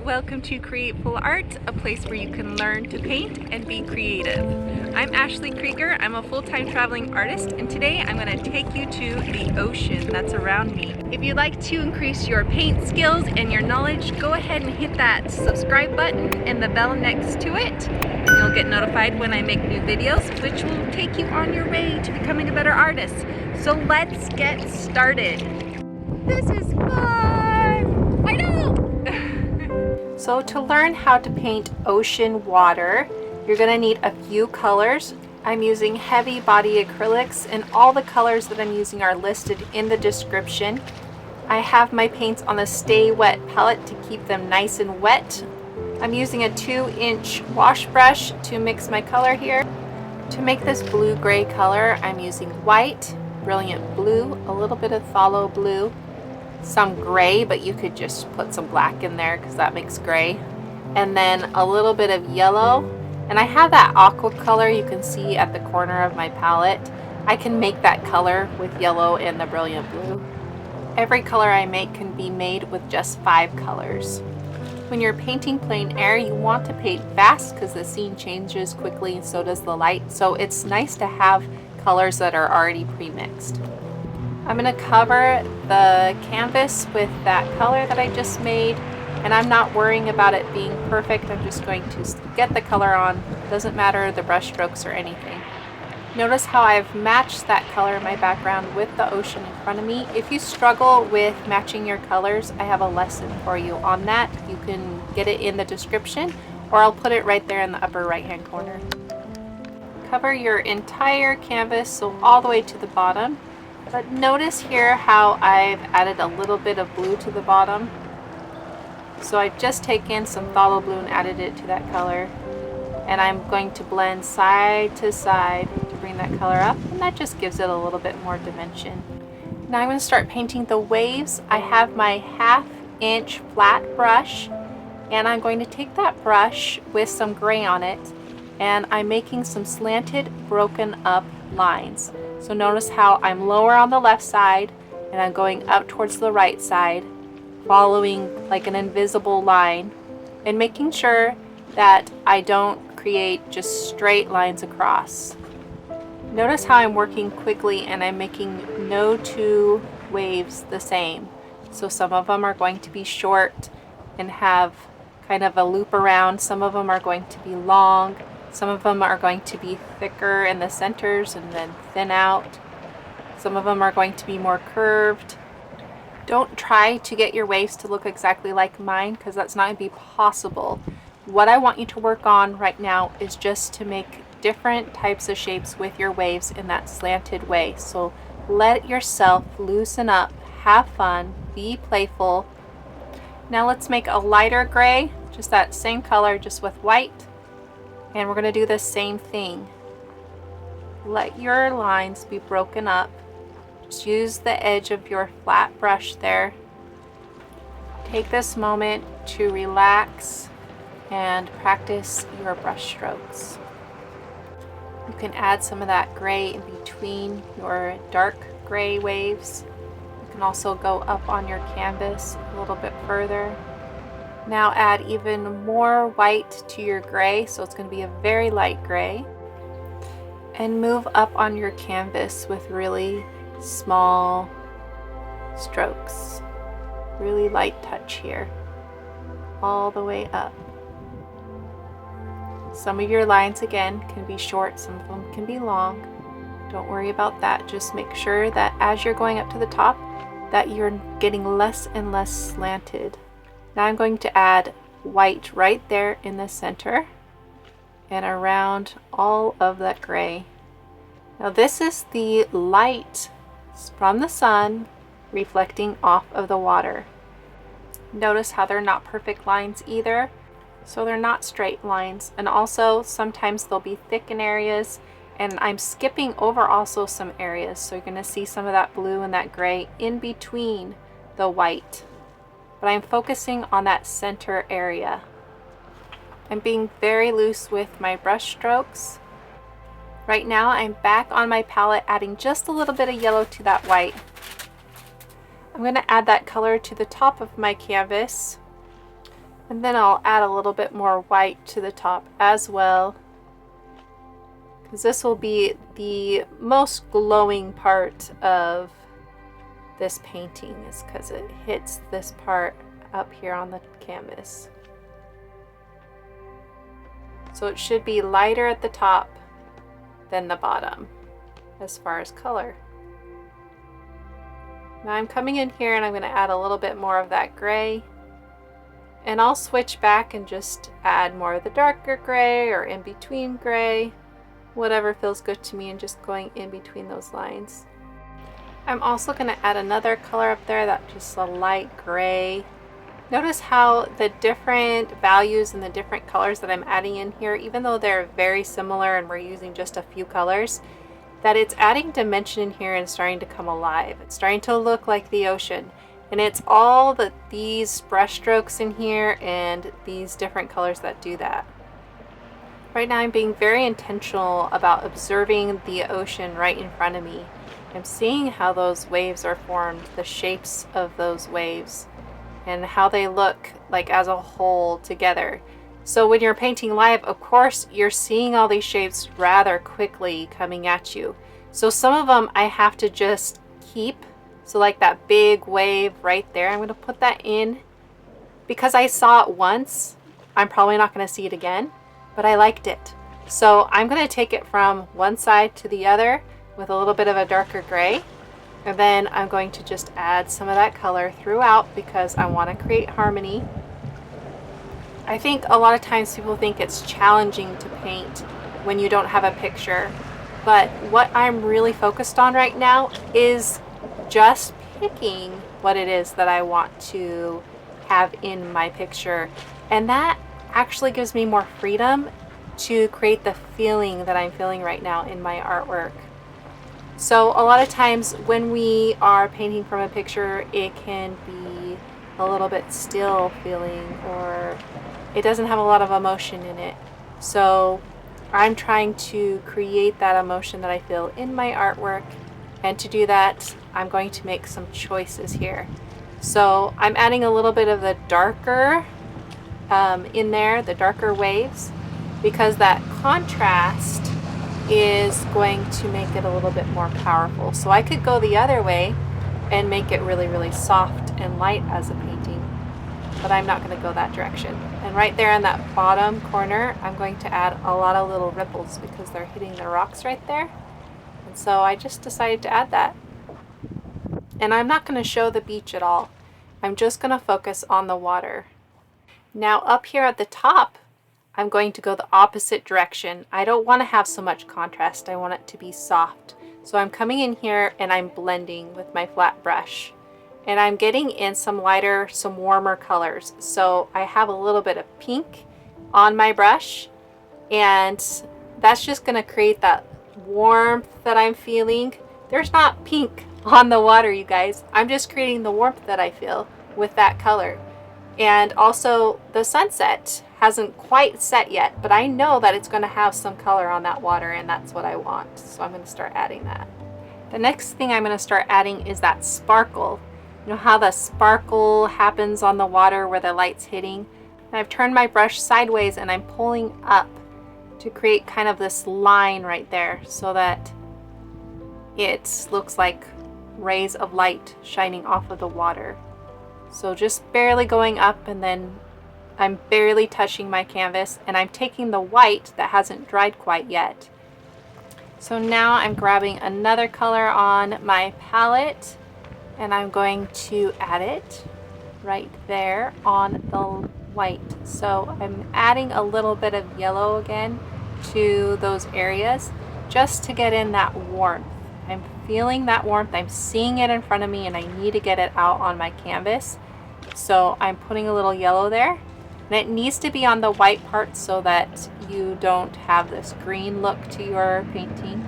Welcome to Createful Art, a place where you can learn to paint and be creative. I'm Ashley Krieger. I'm a full-time traveling artist, and today I'm going to take you to the ocean that's around me. If you'd like to increase your paint skills and your knowledge, go ahead and hit that subscribe button and the bell next to it. And you'll get notified when I make new videos, which will take you on your way to becoming a better artist. So let's get started. This is fun! I know! So to learn how to paint ocean water, you're going to need a few colors. I'm using heavy body acrylics, and all the colors that I'm using are listed in the description. I have my paints on the Stay Wet palette to keep them nice and wet. I'm using a 2-inch wash brush to mix my color here. To make this blue-gray color, I'm using white, brilliant blue, a little bit of phthalo blue, some gray, but you could just put some black in there because that makes gray, and then a little bit of yellow. And I have that aqua color you can see at the corner of my palette. I can make that color with yellow and the brilliant blue. Every color I make can be made with just 5 colors. When you're painting plein air, you want to paint fast because the scene changes quickly and so does the light, so it's nice to have colors that are already pre-mixed. I'm going to cover the canvas with that color that I just made, and I'm not worrying about it being perfect. I'm just going to get the color on. Doesn't matter the brush strokes or anything. Notice how I've matched that color in my background with the ocean in front of me. If you struggle with matching your colors, I have a lesson for you on that. You can get it in the description, or I'll put it right there in the upper right hand corner. Cover your entire canvas, so all the way to the bottom. But notice here how I've added a little bit of blue to the bottom. So I've just taken some phthalo blue and added it to that color. And I'm going to blend side to side to bring that color up, and that just gives it a little bit more dimension. Now I'm going to start painting the waves. I have my 1/2-inch flat brush, and I'm going to take that brush with some gray on it, and I'm making some slanted, broken up lines. So notice how I'm lower on the left side and I'm going up towards the right side, following like an invisible line, and making sure that I don't create just straight lines across. Notice how I'm working quickly and I'm making no two waves the same. So some of them are going to be short and have kind of a loop around. Some of them are going to be long. Some of them are going to be thicker in the centers and then thin out. Some of them are going to be more curved. Don't try to get your waves to look exactly like mine, because that's not going to be possible. What I want you to work on right now is just to make different types of shapes with your waves in that slanted way. So let yourself loosen up, have fun, be playful. Now let's make a lighter gray, just that same color, just with white. And we're going to do the same thing. Let your lines be broken up. Just use the edge of your flat brush there. Take this moment to relax and practice your brush strokes. You can add some of that gray in between your dark gray waves. You can also go up on your canvas a little bit further. Now add even more white to your gray, so it's going to be a very light gray. And move up on your canvas with really small strokes. Really light touch here. All the way up. Some of your lines again can be short, some of them can be long. Don't worry about that. Just make sure that as you're going up to the top, that you're getting less and less slanted. Now I'm going to add white right there in the center and around all of that gray. Now this is the light from the sun reflecting off of the water. Notice how they're not perfect lines either. So they're not straight lines, and also sometimes they'll be thick in areas, and I'm skipping over also some areas, so you're going to see some of that blue and that gray in between the white. But I'm focusing on that center area. I'm being very loose with my brush strokes. Right now I'm back on my palette, adding just a little bit of yellow to that white. I'm going to add that color to the top of my canvas. And then I'll add a little bit more white to the top as well, because this will be the most glowing part of this painting, is because it hits this part up here on the canvas. So it should be lighter at the top than the bottom as far as color. Now I'm coming in here and I'm going to add a little bit more of that gray, and I'll switch back and just add more of the darker gray or in between gray, whatever feels good to me, and just going in between those lines. I'm also going to add another color up there, that's just a light gray. Notice how the different values and the different colors that I'm adding in here, even though they're very similar and we're using just a few colors, that it's adding dimension in here and starting to come alive. It's starting to look like the ocean. And it's all these brush strokes in here and these different colors that do that. Right now I'm being very intentional about observing the ocean right in front of me. I'm seeing how those waves are formed, the shapes of those waves, and how they look like as a whole together. So when you're painting live, of course, you're seeing all these shapes rather quickly coming at you. So some of them I have to just keep. So like that big wave right there, I'm going to put that in because I saw it once. I'm probably not going to see it again, but I liked it. So I'm going to take it from one side to the other with a little bit of a darker gray. And then I'm going to just add some of that color throughout because I want to create harmony. I think a lot of times people think it's challenging to paint when you don't have a picture. But what I'm really focused on right now is just picking what it is that I want to have in my picture. And that actually gives me more freedom to create the feeling that I'm feeling right now in my artwork. So a lot of times when we are painting from a picture, it can be a little bit still feeling, or it doesn't have a lot of emotion in it. So I'm trying to create that emotion that I feel in my artwork. And to do that, I'm going to make some choices here. So I'm adding a little bit of the darker in there, the darker waves, because that contrast is going to make it a little bit more powerful. So I could go the other way and make it really, really soft and light as a painting, but I'm not going to go that direction. And right there in that bottom corner, I'm going to add a lot of little ripples because they're hitting the rocks right there. And so I just decided to add that. And I'm not going to show the beach at all. I'm just going to focus on the water. Now up here at the top, I'm going to go the opposite direction. I don't want to have so much contrast. I want it to be soft. So I'm coming in here and I'm blending with my flat brush. And I'm getting in some lighter, some warmer colors. So I have a little bit of pink on my brush, and that's just going to create that warmth that I'm feeling. There's not pink on the water, you guys. I'm just creating the warmth that I feel with that color. And also the sunset hasn't quite set yet, but I know that it's going to have some color on that water, and that's what I want. So I'm going to start adding that. The next thing I'm going to start adding is that sparkle. You know how the sparkle happens on the water where the light's hitting? And I've turned my brush sideways and I'm pulling up to create kind of this line right there so that it looks like rays of light shining off of the water. So just barely going up, and then I'm barely touching my canvas, and I'm taking the white that hasn't dried quite yet. So now I'm grabbing another color on my palette, and I'm going to add it right there on the white. So I'm adding a little bit of yellow again to those areas just to get in that warmth. I'm feeling that warmth, I'm seeing it in front of me, and I need to get it out on my canvas. So I'm putting a little yellow there, and it needs to be on the white part so that you don't have this green look to your painting.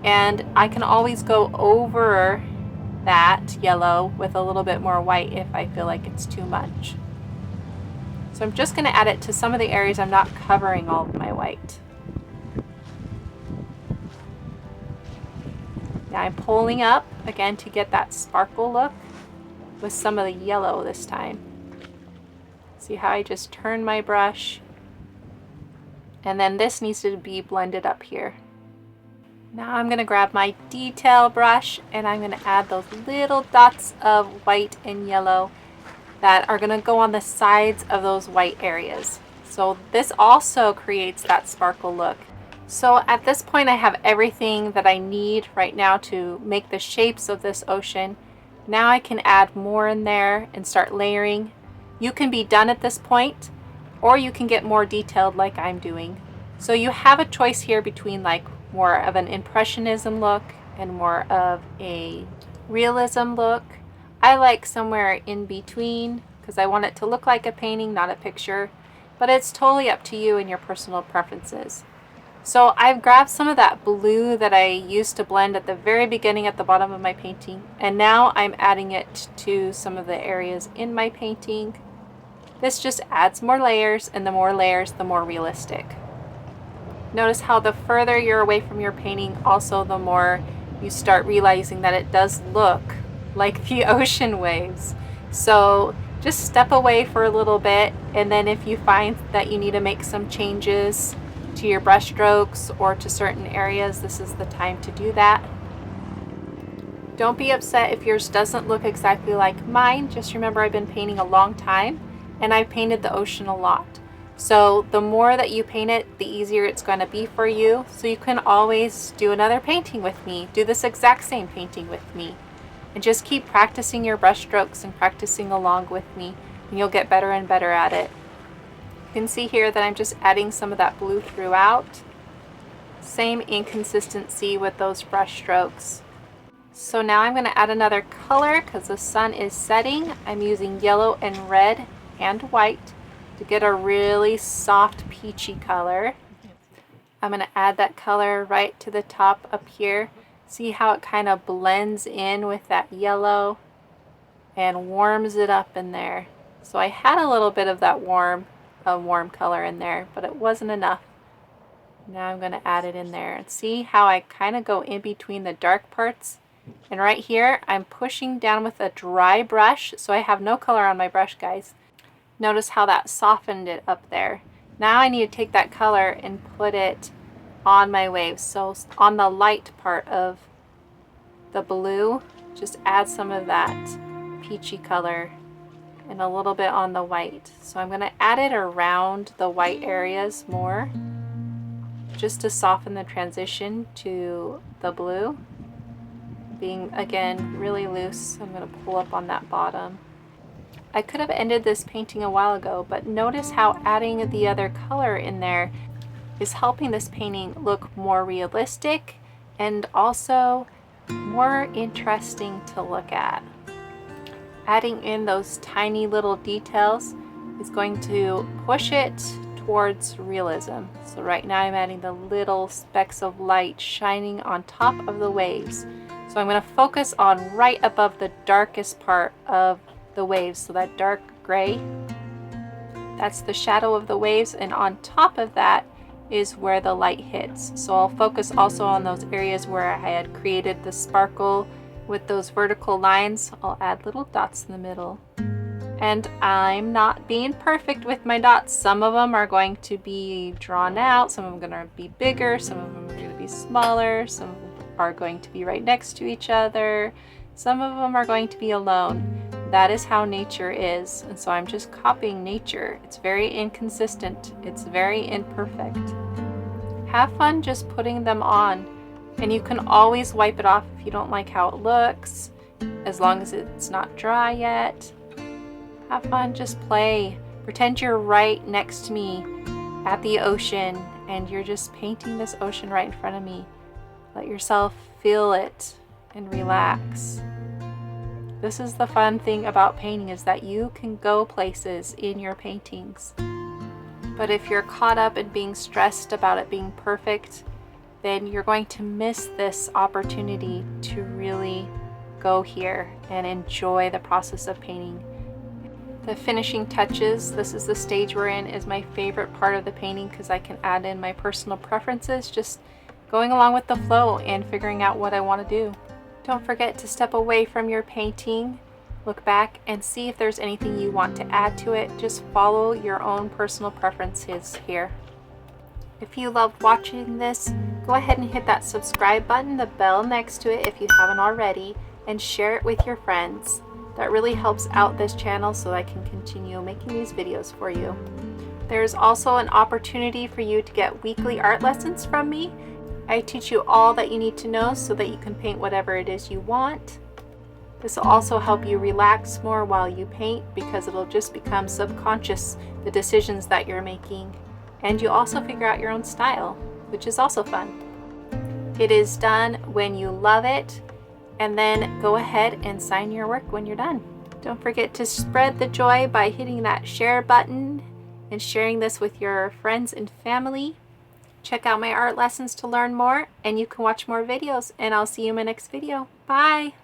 And I can always go over that yellow with a little bit more white if I feel like it's too much. So I'm just going to add it to some of the areas I'm not covering all of my white. Now I'm pulling up again to get that sparkle look with some of the yellow this time. See how I just turn my brush? And then this needs to be blended up here. Now I'm going to grab my detail brush and I'm going to add those little dots of white and yellow that are going to go on the sides of those white areas. So this also creates that sparkle look. So at this point I have everything that I need right now to make the shapes of this ocean. Now I can add more in there and start layering. You can be done at this point, or you can get more detailed like I'm doing. So you have a choice here between like more of an impressionism look and more of a realism look. I like somewhere in between because I want it to look like a painting, not a picture, but it's totally up to you and your personal preferences. So I've grabbed some of that blue that I used to blend at the very beginning at the bottom of my painting, and now I'm adding it to some of the areas in my painting. This just adds more layers, and the more layers, the more realistic. Notice how the further you're away from your painting, also the more you start realizing that it does look like the ocean waves. So just step away for a little bit, and then if you find that you need to make some changes to your brush strokes or to certain areas, this is the time to do that. Don't be upset if yours doesn't look exactly like mine. Just remember I've been painting a long time and I've painted the ocean a lot. So the more that you paint it, the easier it's going to be for you. So you can always do another painting with me. Do this exact same painting with me. And just keep practicing your brush strokes and practicing along with me, and you'll get better and better at it. You can see here that I'm just adding some of that blue throughout. Same inconsistency with those brush strokes. So now I'm going to add another color because the sun is setting. I'm using yellow and red and white to get a really soft peachy color. I'm going to add that color right to the top up here. See how it kind of blends in with that yellow and warms it up in there. So I had a little bit of that warm color in there, but it wasn't enough. Now I'm going to add it in there and see how I kind of go in between the dark parts. And right here I'm pushing down with a dry brush, so I have no color on my brush, guys. Notice how that softened it up there. Now I need to take that color and put it on my waves. So on the light part of the blue, just add some of that peachy color and a little bit on the white. So I'm going to add it around the white areas more, just to soften the transition to the blue. Being again really loose, I'm going to pull up on that bottom. I could have ended this painting a while ago, but notice how adding the other color in there is helping this painting look more realistic and also more interesting to look at. Adding in those tiny little details is going to push it towards realism. So right now I'm adding the little specks of light shining on top of the waves. So I'm going to focus on right above the darkest part of the waves, so that dark gray, that's the shadow of the waves, and on top of that is where the light hits. So I'll focus also on those areas where I had created the sparkle with those vertical lines. I'll add little dots in the middle. And I'm not being perfect with my dots. Some of them are going to be drawn out, some of them are going to be bigger, some of them are going to be smaller, some of them are going to be right next to each other, some of them are going to be alone. That is how nature is, and so I'm just copying nature. It's very inconsistent, it's very imperfect. Have fun just putting them on, and you can always wipe it off if you don't like how it looks, as long as it's not dry yet. Have fun, just play. Pretend you're right next to me at the ocean and you're just painting this ocean right in front of me. Let yourself feel it and relax. This is the fun thing about painting, is that you can go places in your paintings. But if you're caught up in being stressed about it being perfect, then you're going to miss this opportunity to really go here and enjoy the process of painting. The finishing touches, this is the stage we're in, is my favorite part of the painting because I can add in my personal preferences, just going along with the flow and figuring out what I want to do. Don't forget to step away from your painting Look back and see if there's anything you want to add to it. Just follow your own personal preferences here. If you love watching this, go ahead and hit that subscribe button, the bell next to it if you haven't already, and share it with your friends. That really helps out this channel so I can continue making these videos for you. There's also an opportunity for you to get weekly art lessons from me. I teach you all that you need to know so that you can paint whatever it is you want. This will also help you relax more while you paint because it'll just become subconscious, the decisions that you're making. And you also figure out your own style, which is also fun. It is done when you love it, and then go ahead and sign your work when you're done. Don't forget to spread the joy by hitting that share button and sharing this with your friends and family. Check out my art lessons to learn more, and you can watch more videos, and I'll see you in my next video. Bye!